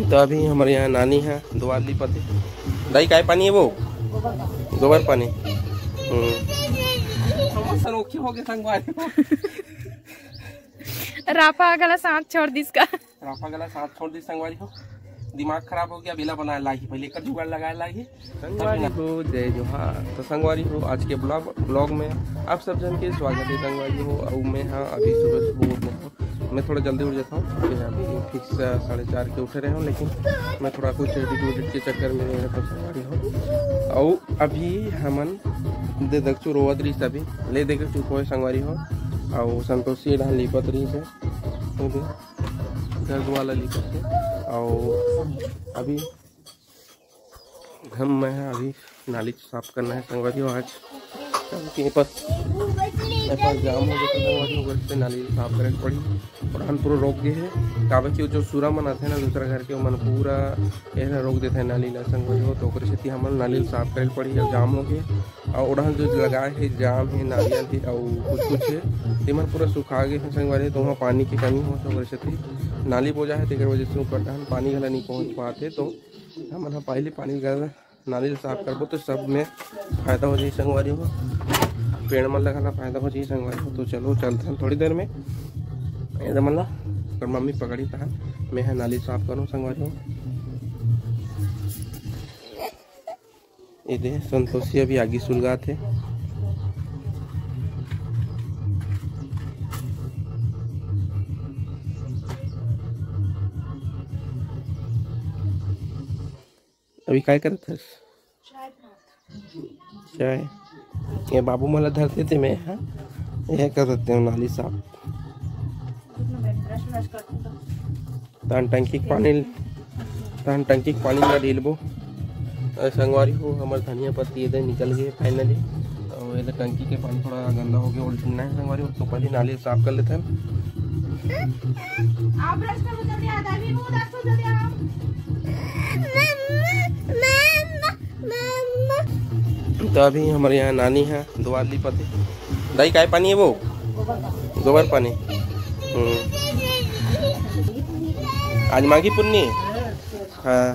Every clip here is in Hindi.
तो अभी हमारे यहाँ नानी है द्वारली पति दाई काय पानी है वो गोबर पानी रापा गला साथ छोड़ दी इसका रापा गला साथ छोड़ दी संगवारी हो दिमाग खराब हो गया बिला बनाया लाही पहले कर जुगाड़ लगाया लाही संगवारी हो जय जोहार। तो संगवारी हो आज के ब्लॉग में आप सब जन के स्वागत है संगवारी हो। और मैं हाँ अभी सुबह उठ रहा हूँ, मैं थोड़ा जल्दी उठ जाता हूँ क्योंकि अभी फिक्स 4:30 के उठे रहे हूँ, लेकिन मैं थोड़ा कुछ एडिट के चक्कर में मेरे को संगवारी हो। और अभी हमन दे दक्षु रोवत रही सभी ले दे के चुप हो संगवारी हो। और संतोषी डाल लिपत रही से घर वाला लिपत है। और अभी मैं अभी नाली साफ करना है संगवारी आज जाम हो गया से नाली साफ करे पड़ी और पूरा रोक गए है काबे की जो सूरा मन आते हैं ना दूसरा घर के मन पूरा ऐसा रोक देते हैं नाली ला संगवारी हो। तो खेती हम नाली साफ करे पड़ी और जाम हो गए और उड़हन जो लगाए है जाम है नारियल है और कुछ है तिमन पूरा सुखा गए हैं संगवारी। तो वहाँ पानी की कमी हो तो खेती नाली बोझा है तेकर वजह से ऊपर पानी गला नहीं पहुँच पाते। तो हम पहले पानी गला नाली साफ करबो तो सब में फायदा हो जाए संगवारी हो, पेड़ मन लगाना फायदा हो जाए संगवारी हो। तो चलो चलते हैं थोड़ी देर में एकदम मल्ला और मम्मी पकड़ी था मैं है नाली साफ करूँ संगवारी हो। ये दे संतोषी अभी आगे सुलगा थे अभी काय करत हस चाय ये बाबू मला धरते थे मैं हाँ यह कर देते हूँ नाली साफ तान टंकी पानी में ढीलबो संगवारी हो। हमारे धनिया पत्ती इधर निकल गए फाइनली और इधर टंकी के पानी थोड़ा गंदा हो गया उल्टना है संगवारी हो। तो पहले नाली साफ कर लेते हैं। तो अभी हमारे यहाँ नानी है द्वारली पति दाई काय पानी है वो गोबर पानी आज माघी पुन्नी हाँ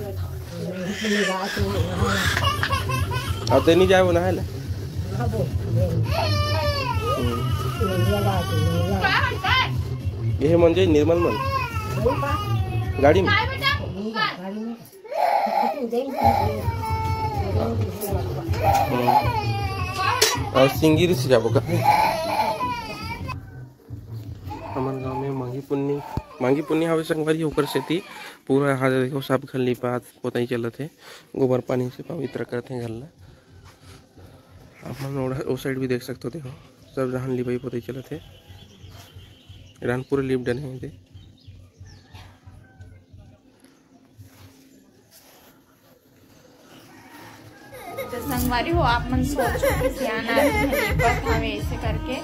अब तो नहीं जाए वो नहा ले ये मन जाए निर्मल मन गाड़ी में और सिंगिर से जाबो का हमारे गाँव में मांगी पुन्नी हवे संगवारी होकर से थी पूरा हाथ देखो सब घर लिपात पता ही चलते थे गोबर पानी से पवित्र करते हैं घर ला। अपन उस साइड भी देख सकते हो देखो सब जहाँ लिपाई पता ही चलते रान पूरे लिप डन है। तो संगवारी हो आप मन सोचो कि सियाना हमें ऐसे करके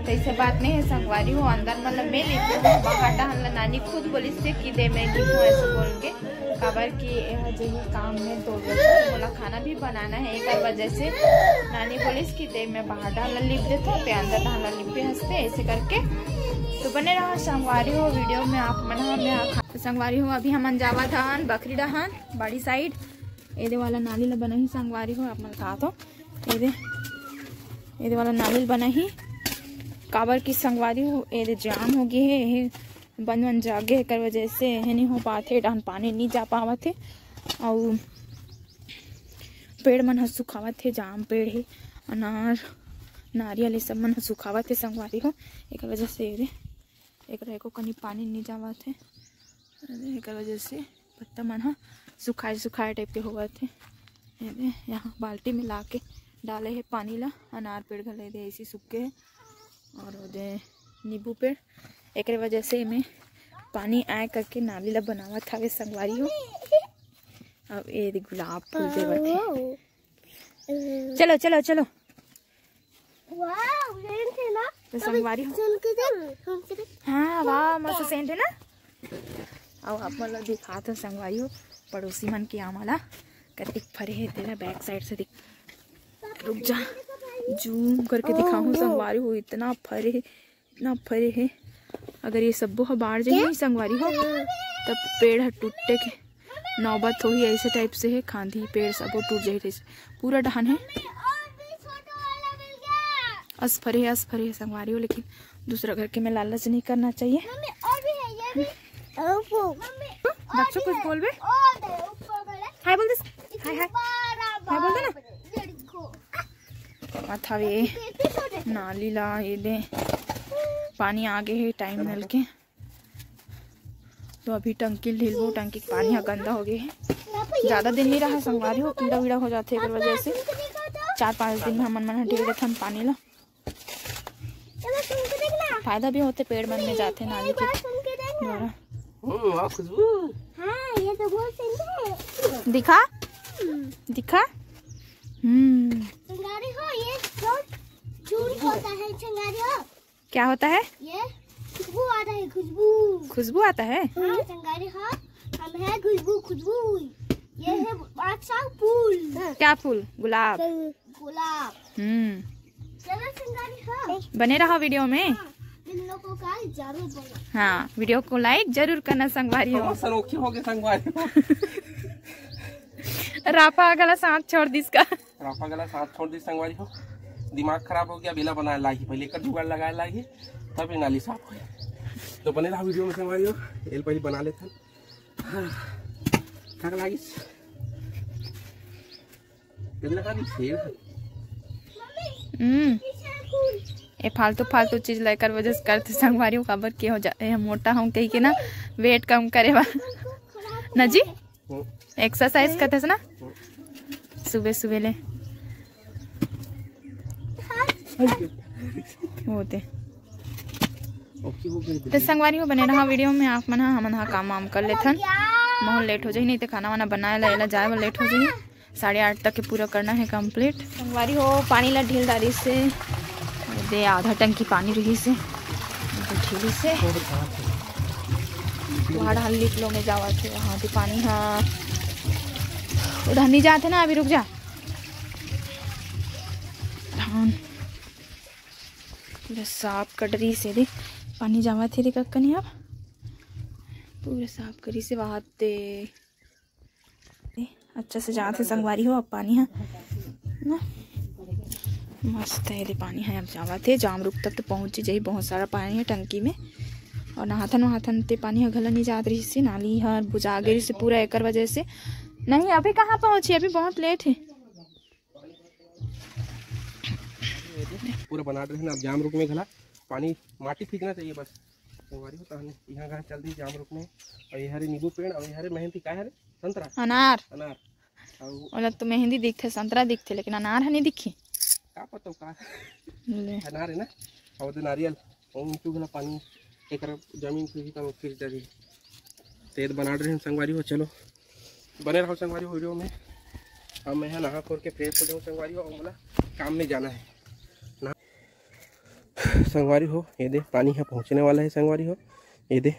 तो ऐसे बात नहीं है संगवारी हो अंदर मतलब मैं लिखती हूँ बाहर डालना नानी खुद बोली से कि दे मैं लिखूँ ऐसे बोल के खबर की यह जो काम में तो बोला खाना भी बनाना है एक वजह से नानी बोली कि दे मैं बाहर डालना लिप देता हूँ पे अंदर डालना लिपे हंसते ऐसे करके। तो बने रहा संगवारी हो वीडियो में आप मना में संगवारी हो। अभी हम जावा धान बकरी डहान बड़ी साइड ये वाला नाली ला बना ही संगवारी हो आप मन कहा तो ये वाला नाली बना ही काबर की संगवारी हो ये जाम हो गई है ये बन जागे कर वजह से है नहीं हो पाते डान पानी नहीं जा पावत है और पेड़ मन सुखावत है जाम पेड़ है अनार नारियल सब मन सुखावत है संगवारी हो एक वजह से एक को कहीं पानी नहीं जावत है एक वजह से पत्ता मन सुखाए टाइप के हुआ थे। यहाँ बाल्टी में ला के डाले है पानी ला अनार पेड़ गले दे ऐसी सूखे है और दे नींबू पेड़ एक वजह से मैं पानी आए करके नाली ला बनावा था वे संगवारी हो। अब ये गुलाब फूल दे बटे चलो चलो चलो तो संगवारी हो हाँ वाह मस्त सेंट है ना। और आप मतलब दिखा तो संगवारी हो पड़ोसी मन के आमाला कतिक फरे है तेरा बैक साइड से दिख रुक जा जूम करके दिखाऊं संगवारी हो इतना फरे है अगर ये सब बाढ़ जाए संगवारी हो तब पेड़ टूटे के नौबत हो ही ऐसे टाइप से है, खांधी पेड़ सब वो टूट जाए पूरा डहान है। असफरे है संगवारी हो, लेकिन दूसरा घर के में लालच नहीं करना चाहिए। बच्चों कुछ बोल बे, हाय बोल दे, हाय हाय हाय बोल दे ना। था वे नाली ला ये दे पानी आगे है टाइम नल के, तो अभी टंकी ढील टंकी का पानी गंदा हो गया है। ज़्यादा दिन नहीं रहा संगवारी हो, कीड़ा वीड़ा हो जाते हैं वजह से 4-5 दिन में हमन ढेर देते पानी ला। फायदा भी होते, पेड़ बन में जाते नाली के द्वारा। दिखा दिखा चिंगारी हो, ये होता है चिंगारी हो। क्या होता है? ये खुशबू आता है, खुशबू खुशबू आता है। हाँ, चिंगारी हो हम है खुशबू। ये है अच्छा फूल। क्या फूल? गुलाब। गुलाब। चलो चिंगारी हो, बने रहो वीडियो में। लोगों का जरूर बोलो। हाँ, वीडियो को लाइक जरूर करना संगवारी हो। सनोखी हो गए संगवारी हो। राफा गला साथ छोड़ दी इसका। राफा गला साथ छोड़ दी संगवारी हो। दिमाग खराब हो गया, बेला बनाए लागी, पहले कर जुगाड़ लगाए लागी, तब ये नाली साफ हो गया। तो बने रहा वीडियो में संगवारी हो, एल पहले बना लेते हैं। थक लागी ये फालतू चीज लेकर वजह से करते संगवारी खबर के हो जाए मोटा हम कही के ना, वेट कम करे ना जी, एक्सरसाइज करते ना सुबह ले होते। तो संगवारी हो बने रहा वीडियो में, आप मन हमन काम वाम कर लेथन, बहुत लेट हो जाए, नहीं तो खाना वाना बनाए ला जाए वो लेट हो जाए। 8:30 तक के पूरा करना है कंप्लीट। संगवारी हो पानी ला ढीलदारी से दे, आधा टंकी पानी रही से ढीली से वहाँ ढाल निकलो में जावा थे वहाँ भी पानी। हाँ उधर नहीं जाते ना, अभी रुक जा। पूरा साफ कटरी से दे पानी जावा थे कक्कनी, अब पूरा साफ करी से वहाँ ते अच्छा से जाते संगवारी हो। अब पानी है ना मस्त है, पानी है अब जावा थे जाम रुक तक तो पहुँची जाई। बहुत सारा पानी है टंकी में, और नहाथन ते पानी है घला नहीं जात रही से, नाली है बुझा गई से पूरा एकर वजह से। नहीं अभी कहाँ पहुँची, अभी बहुत लेट है। पूरा बना रहे हैं, अब जाम रुक में घला पानी माटी फीकना चाहिए बस संगवारी होता है। यहाँ कहाँ चल दी जाम रुक में, और ये हरे नींबू पेड़, और ये हरे मेहंदी का है संतरा अनार और तो मेहंदी दिखते, संतरा दिखते, लेकिन अनार है नहीं दिखी। का पता का अनार है ना, और तो नारियल और पानी एक जमीन से भी कम फिर जाती तेज बना रहे हैं संगवारी हो। चलो बने रहो संगवारी हो वीडियो में। अब मैं नहा खोल के फ्रेश हो जाऊँ संगवारी हो, और मला काम में जाना है ना संगवारी हो। ये दे पानी यहाँ पहुँचने वाला है संगवारी हो। ये दे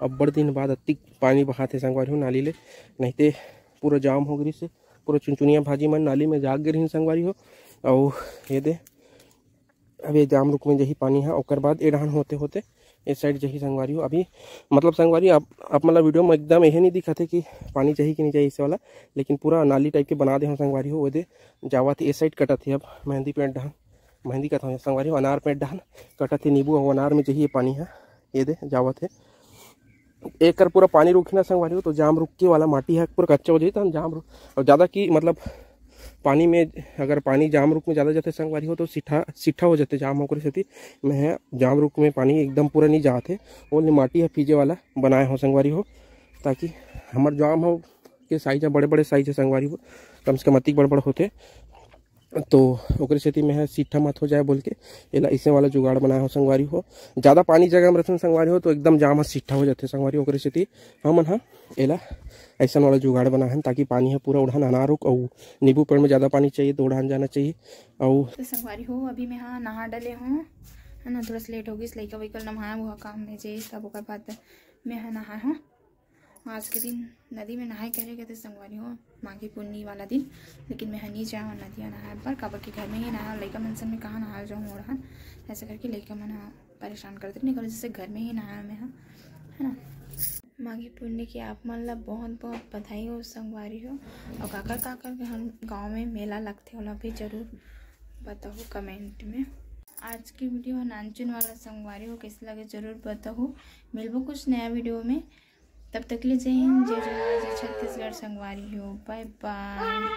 अब बड़े दिन बाद अति पानी बहाते संगवारी हो नाली ले, नहीं तो पूरा जाम हो गई से पूरा चुनचुनिया भाजी मन नाली में जाग गई संगवारी हो। और ये दे अब ये जाम रुक में जही पानी है, और बाद एडहान होते होते इस साइड जही संगवारी हो। अभी मतलब संगवारी आप मतलब वीडियो में एकदम यही नहीं दिखाते कि पानी चाहिए कि नहीं चाहिए इस वाला, लेकिन पूरा नाली टाइप के बना दे हम संगवारी हो। वो दे जावा थी इस साइड कटा थी, अब मेहंदी पेड़ डहान मेहंदी का था संगवारी हो, अनार पेड़ डहान कटा थी नींबू, और अनार में जही ये पानी है। ये दे जावा थे एक कर पूरा पानी रुकना संगवारी हो, तो जाम रुक के वाला माटी है पूरा कच्चा हो जाए तो जाम रुक, और ज़्यादा की मतलब पानी में अगर पानी जाम रुक में ज़्यादा जाते संगवारी हो तो सिट्ठा हो जाते जाम होकर से मैं जाम रुक में पानी एकदम पूरा नहीं जाते, वो माटी है फीजे वाला बनाए हो संगवारी हो, ताकि हमारे जाम हो के साइज है बड़े बड़े साइज है संगवारी हो, कम से कम अति बड़ बड़ होते, तो ओकरे सेती में सिट्ठा मत हो जाए बोल के एला इसे वाला जुगाड़ बनाया हो संगवारी हो। ज़्यादा पानी जगह में रहते संगवारी हो तो एकदम जाम सिट्ठा हो जाते संगवारी, ओकरे सेती हमन हाँ एला ऐसा वाला जुगाड़ बना है ताकि पानी है पूरा उड़ान अनार हो, और नींबू पेड़ में ज़्यादा पानी चाहिए तो उड़ान जाना चाहिए। और तो संगवारी हो अभी मैं हाँ नहा डले हूँ है ना, थोड़ा सा लेट हो गई इसलिए वहीकल नहाया हुआ काम में जाइए, तब ओकर बाद मैं हाँ नहाया हूँ। आज के दिन नदी में नहाए कह रहे थे संगवारी हो, माघी पुन्नी वाला दिन, लेकिन मैं नहीं जाऊँ नदियाँ नहाए पर काबर के घर में ही नहा, लड़का मन सब में कहाँ नहा जाऊँ ओढ़ान, ऐसा करके लड़का मन परेशान करते नहीं, जैसे घर में ही नहाया मैं हाँ है ना। माघी पुण्य की आप मन ला बहुत बहुत बधाई हो संगवारी हो। और काकर काकर के हम गाँव में मेला लगते होला भी जरूर बताओ कमेंट में। आज की वीडियो नानचुन वाला संगवारी हो कैसे लगे जरूर बताओ। मिलबो कुछ नया वीडियो में, तब तक के लिए जय हिंद, जय जवाहर, जय छत्तीसगढ़ संगवारी हो। Bye bye.